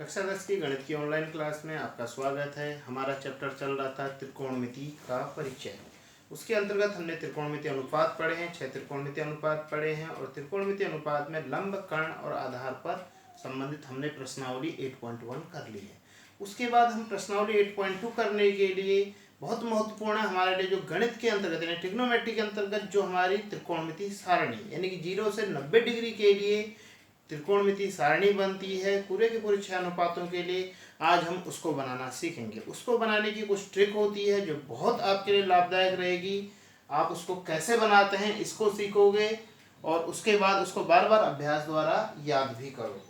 कक्षा 10 की गणित की ऑनलाइन क्लास में आपका स्वागत है। हमारा चैप्टर चल रहा था त्रिकोणमिति का परिचय। उसके अंतर्गत हमने त्रिकोणमिति अनुपात पढ़े हैं, 6 त्रिकोणमिति अनुपात पढ़े हैं और त्रिकोणमिति अनुपात में लंब, कर्ण और आधार पर संबंधित हमने प्रश्नावली 8.1 कर ली है। उसके बाद हम प्रश्नावली 8.2 करने के लिए बहुत महत्वपूर्ण है हमारे लिए जो गणित के अंतर्गत यानी ट्रिग्नोमेट्री के अंतर्गत जो हमारी त्रिकोणमिति सारणी यानी कि 0 से 90 डिग्री के लिए त्रिकोणमिति सारणी बनती है पूरे के पूरे 6 अनुपातों के लिए। आज हम उसको बनाना सीखेंगे। उसको बनाने की कुछ ट्रिक होती है जो बहुत आपके लिए लाभदायक रहेगी। आप उसको कैसे बनाते हैं इसको सीखोगे और उसके बाद उसको बार बार अभ्यास द्वारा याद भी करोगे।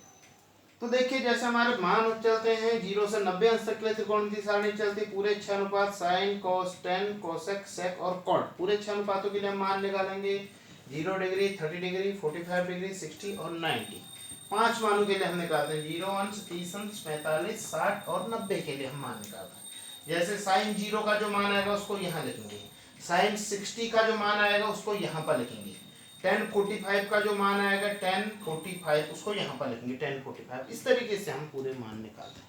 तो देखिए जैसे हमारे मान चलते हैं 0 से 90 अंश तक के लिए त्रिकोणमिति सारणी चलती है। पूरे 6 अनुपात साइन, कॉस, टेन, कोसेक, सेक और कॉट पूरे 6 अनुपातों के लिए हम मान निकालेंगे। 0 डिग्री, 30 डिग्री, 45 डिग्री, 60 और 90 5 मानों के लिए हम निकालते हैं। 0 अंश, 30 अंश, 45, 60 और 90 के लिए हम मान निकालते हैं। जैसे साइन 0 का जो मान आएगा उसको यहाँ लिखेंगे, साइन 60 का जो मान आएगा उसको यहाँ पर लिखेंगे, 1045 का जो मान आएगा 1045 उसको यहाँ पर लिखेंगे 1045। इस तरीके से हम पूरे मान निकालते हैं।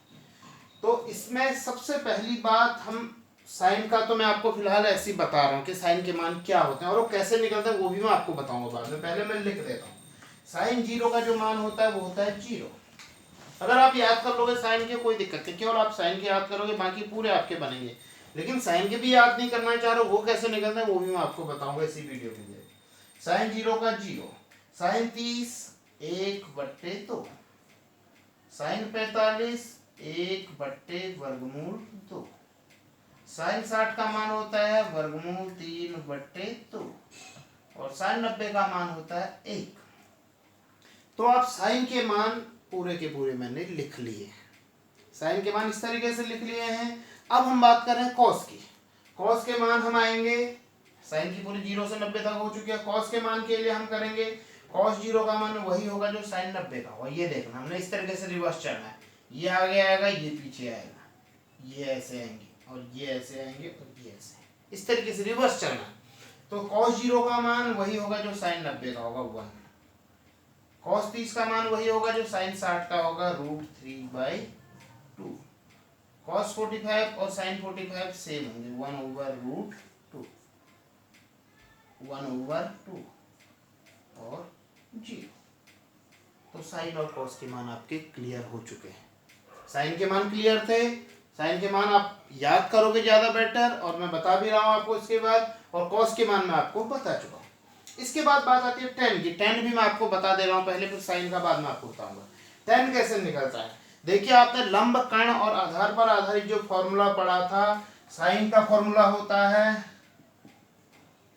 तो इसमें सबसे पहली बात हम साइन का तो मैं आपको फिलहाल ऐसे ही बता रहा हूँ कि साइन के मान क्या होते हैं और वो कैसे निकलते हैं वो भी मैं आपको बताऊंगा बाद में। पहले मैं लिख देता हूँ। साइन 0 का जो मान होता है वो होता है 0। अगर आप याद कर लोगे साइन के कोई दिक्कत नहीं, केवल आप साइन के याद करोगे बाकी पूरे आपके बनेंगे। लेकिन साइन के भी याद नहीं करना चाह रहे हो वो कैसे निकलते हैं वो भी मैं आपको बताऊंगा इसी वीडियो के लिए। साइन 0 का 0, साइन 30 1/2, साइन 45 1/√2, साइन 60 का मान होता है √3/2 और साइन 90 का मान होता है 1। तो आप साइन के मान पूरे के पूरे मैंने लिख लिए। साइन के मान इस तरीके से लिख लिए हैं। अब हम बात कर रहे हैं कॉस की। कॉस के मान हम आएंगे, साइन की पूरी 0 से 90 तक हो चुकी है। कॉस के मान के लिए हम करेंगे कॉस 0 का मान वही होगा जो साइन 90 का होगा। ये देखना हमने इस तरीके से रिवर्स चलना है। ये आगे आएगा, ये पीछे आएगा, ये ऐसे आएंगे और ये ऐसे आएंगे और ये ऐसे, इस तरीके से रिवर्स चलना है। तो कॉस 0 का मान वही होगा जो साइन 90 का होगा 1। कॉस 30 का मान वही होगा जो साइन 60 का होगा √3/2। कॉस 45 और साइन 45 सेम होंगे 1/√2, 1/2 और 0। तो साइन और कॉस के मान आपके क्लियर हो चुके हैं। साइन के मान क्लियर थे, साइन के मान आप याद करोगे ज्यादा बेटर और मैं बता भी रहा हूं आपको इसके बाद। और कॉस के मान मैं आपको बता चुका हूं। इसके बाद बात आती है टेन की। टेन भी मैं आपको बता दे रहा हूं पहले, फिर साइन का बाद में आपको बताऊंगा। टेन कैसे निकलता है देखिए। आपने लंब, कर्ण और आधार पर आधारित जो फॉर्मूला पढ़ा था, साइन का फॉर्मूला होता है,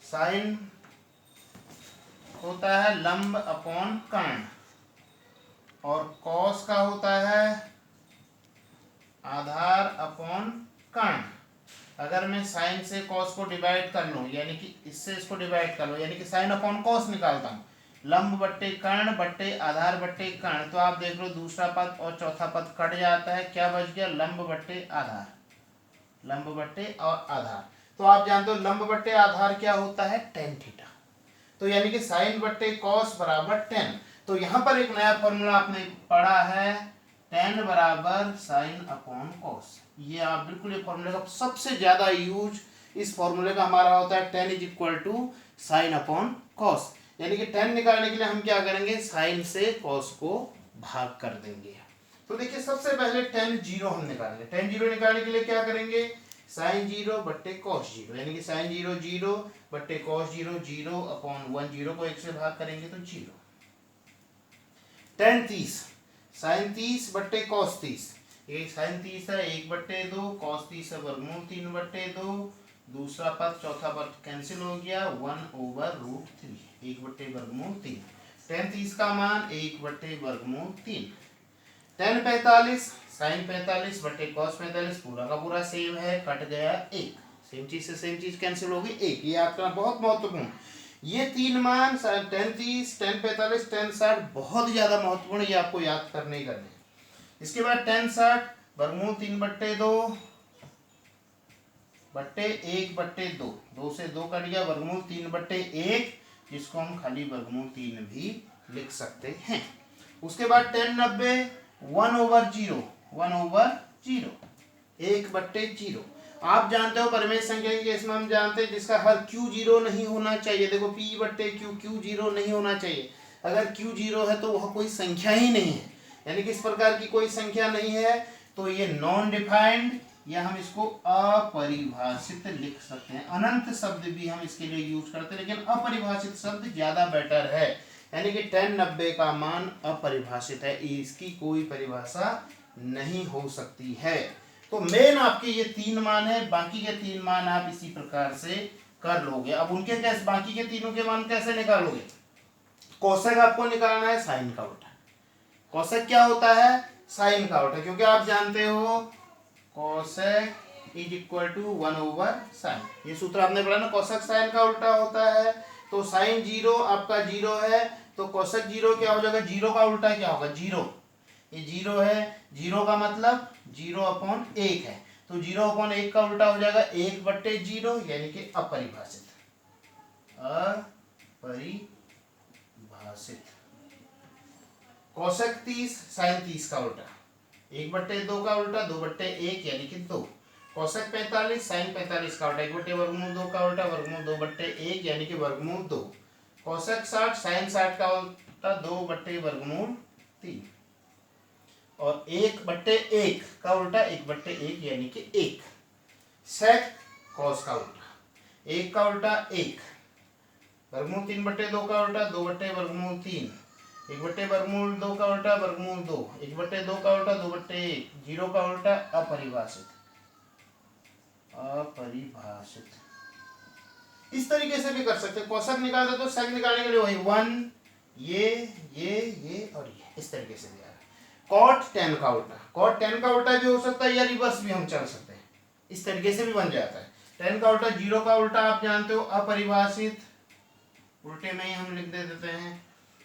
साइन होता है लंब अपॉन कर्ण और कॉस का होता है आधार अपॉन कर्ण। अगर मैं साइन से कॉस को डिवाइड कर लूं यानी कि इससे इसको डिवाइड कर लूं यानी कि साइन अपॉन कॉस निकालता हूं, लंब बट्टे कर्ण बट्टे आधार बट्टे कर्ण, तो आप देख लो दूसरा पद और चौथा पद कट जाता है। क्या बच गया? लंब बट्टे आधार, लंब बट्टे और आधार। तो आप जानते हो लंब बट्टे आधार क्या होता है? Tan theta. तो यानी कि साइन बट्टे कॉस बराबर टेन। तो यहां पर एक नया फॉर्मूला आपने पढ़ा है, टेन बराबर साइन अपॉन कॉस। ये आप बिल्कुल ये फॉर्मूले का सबसे ज्यादा यूज इस फॉर्मूले का हमारा होता है, tan is equal to sine upon cos. यानी कि टेन निकालने के लिए हम क्या करेंगे? साइन से कॉस को भाग कर देंगे। तो देखिए सबसे पहले टेन 0 हम निकालेंगे। टेन 0 निकालने के लिए क्या करेंगे? साइन 0 बट्टे कॉस 0 यानी कि साइन 0 0 बट्टे कॉस 0 0 अपॉन 1, 0 को 1 से भाग करेंगे तो 0। टेन 30, साइन 30 बट्टे कॉस 30, एक साइन 30 है 1/2, कॉस 30 है √3/2, दूसरा पद चौथा पद कैंसिल हो गया 1/√3, 1/√3। टेन 30 का मान 1/√3। टेन 45, साइन 45 बट्टे कॉस 45 पूरा का पूरा सेम है, कट गया 1, सेम चीज से सेम चीज कैंसिल होगी 1। ये आपका बहुत महत्वपूर्ण, ये तीन मान टेन 30, टेन 45, टेन 60 बहुत ज्यादा महत्वपूर्ण, ये आपको याद करने ही करने। इसके बाद टेन 60 √3/2 बट्टे 1/2, 2 से 2 कट गया √3/1, जिसको हम खाली √3 भी लिख सकते हैं। उसके बाद टेन 90 1/0, 1/0, 1/0। आप जानते हो परिमेय संख्या के केस में हम जानते हैं जिसका हर q 0 नहीं होना चाहिए। देखो p/q, q 0 नहीं होना चाहिए। अगर q 0 है तो वह कोई संख्या ही नहीं है, यानी कि इस प्रकार की कोई संख्या नहीं है, तो ये नॉन डिफाइंड या हम इसको अपरिभाषित लिख सकते हैं। अनंत शब्द भी हम इसके लिए यूज करते हैं, लेकिन अपरिभाषित शब्द ज्यादा बेटर है। यानी कि 10, 90 का मान अपरिभाषित है, इसकी कोई परिभाषा नहीं हो सकती है। तो मेन आपके ये 3 मान है, बाकी के 3 मान आप इसी प्रकार से कर लोगे। अब उनके कैसे, बाकी के तीनों के मान कैसे निकालोगे? कोशेक आपको निकालना है साइन का उल्टा। कोशेक क्या होता है? साइन का उल्टा, क्योंकि आप जानते हो cosec is equal to 1/sin। ये सूत्र आपने पढ़ा ना, कोशेक साइन का उल्टा होता है। तो साइन 0 आपका 0 है, तो कोशेक 0 क्या हो जाएगा? 0 का उल्टा क्या होगा? 0। ये 0 है, 0 का मतलब 0/1 है, तो 0/1 का उल्टा हो जाएगा 1/0, यानी कि अपरिभाषित। अपरिभाषित। कोशेक 30, साइन 30 का उल्टा 1/2 का उल्टा 2/1, यानी कि 2। कोशेक 45, साइन 45 का उल्टा 1/2 का उल्टा वर्गमूल 2/1, यानी कि वर्गमूल 2। कोशेक 60, साइन 60 का उल्टा 2/3, और 1/1 का उल्टा 1/1, यानी कि 1। सेक कॉस का उल्टा 1 का उल्टा 1, वर्गमूल 3/2 का उल्टा 2/3, 1/2 का उल्टा वर्गमूल 2, 1/2 का उल्टा 2/1, 0 का उल्टा अपरिभाषित। अपरिभाषित इस तरीके से भी कर सकते हैं। कोशेक निकालते तो सेक निकालने के लिए वही 1, ये और ये, इस तरीके से भी आ रहा है। कॉट 10 का उल्टा, कॉट 10 का उल्टा भी हो सकता है या रिवर्स भी हम चल सकते हैं, इस तरीके से भी बन जाता है। 10 का उल्टा 0 का उल्टा आप जानते हो अपरिभाषित, उल्टे में ही हम लिख देते हैं।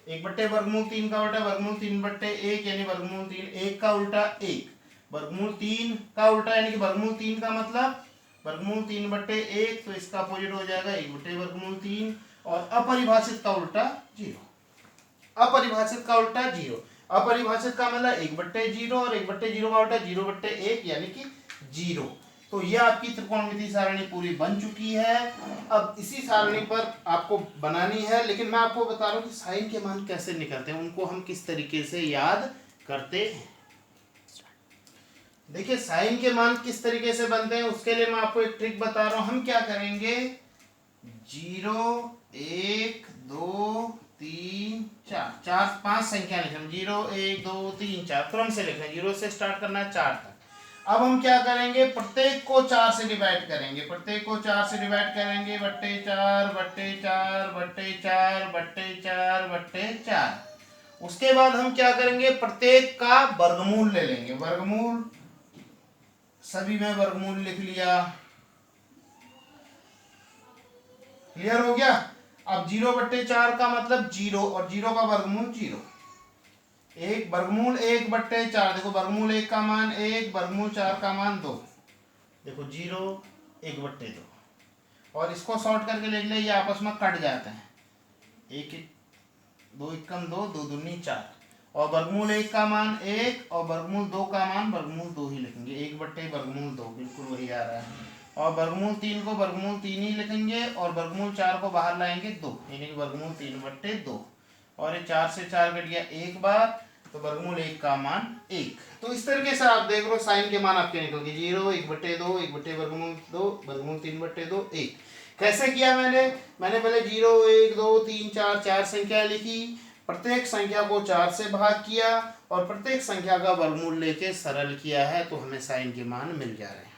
1/3 का उल्टा वर्गमूल 3/1, यानी वर्गमूल 3। 1 का उल्टा 1, वर्गमूल 3 का उल्टा, यानी कि वर्गमूल 3 का मतलब वर्गमूल 3/1, तो इसका अपोजिट हो जाएगा 1/3। और अपरिभाषित का उल्टा 0, अपरिभाषित का उल्टा 0। अपरिभाषित का मतलब 1/0 और 1/0 का उल्टा 0/1, यानी कि 0। तो ये आपकी त्रिकोणमिति सारणी पूरी बन चुकी है। अब इसी सारणी पर आपको बनानी है, लेकिन मैं आपको बता रहा हूँ कि साइन के मान कैसे निकलते हैं, उनको हम किस तरीके से याद करते हैं। देखिए साइन के मान किस तरीके से बनते हैं, उसके लिए मैं आपको एक ट्रिक बता रहा हूं। हम क्या करेंगे, 0, 1, 2, 3, 4, 5 संख्या लिखें। 0, 1, 2, 3, 4 क्रम से लिखें, 0 से स्टार्ट करना है 4 तक। अब हम क्या करेंगे, प्रत्येक को 4 से डिवाइड करेंगे, प्रत्येक को 4 से डिवाइड करेंगे, /4/4/4/4/4। उसके बाद हम क्या करेंगे, प्रत्येक का वर्गमूल ले लेंगे, वर्गमूल सभी में वर्गमूल लिख लिया। क्लियर हो गया। अब 0/4 का मतलब 0 और 0 का वर्गमूल 0। एक वर्गमूल 1/4, देखो वर्गमूल 1 का मान 1, वर्गमूल 4 का मान 2, देखो 0, 1/2। और इसको शॉर्ट करके लिख ले, ये आपस में कट जाते हैं, 1, 2 एकम 2, 2 दूनी 4। और वर्गमूल 1 का मान 1 और वर्गमूल 2 का मान वर्गमूल 2 ही लिखेंगे, 1/वर्गमूल 2, बिल्कुल वही आ रहा है। और वर्गमूल 3 को वर्गमूल 3 ही लिखेंगे, और वर्गमूल 4 को बाहर लाएंगे 2, यानी कि वर्गमूल 3/2। और ये 4 से 4 कट गया एक बार, तो वर्गमूल 1 का मान 1। तो इस तरीके से आप देख लो साइन के मान आपके निकल गए, 0, 1/2, 1/वर्गमूल 2, वर्गमूल 3/2, 1। कैसे किया मैंने पहले 0, 1, 2, 3, 4 4 संख्या लिखी, प्रत्येक संख्या को 4 से भाग किया और प्रत्येक संख्या का वर्गमूल लेके सरल किया है, तो हमें साइन के मान मिल जा रहे हैं।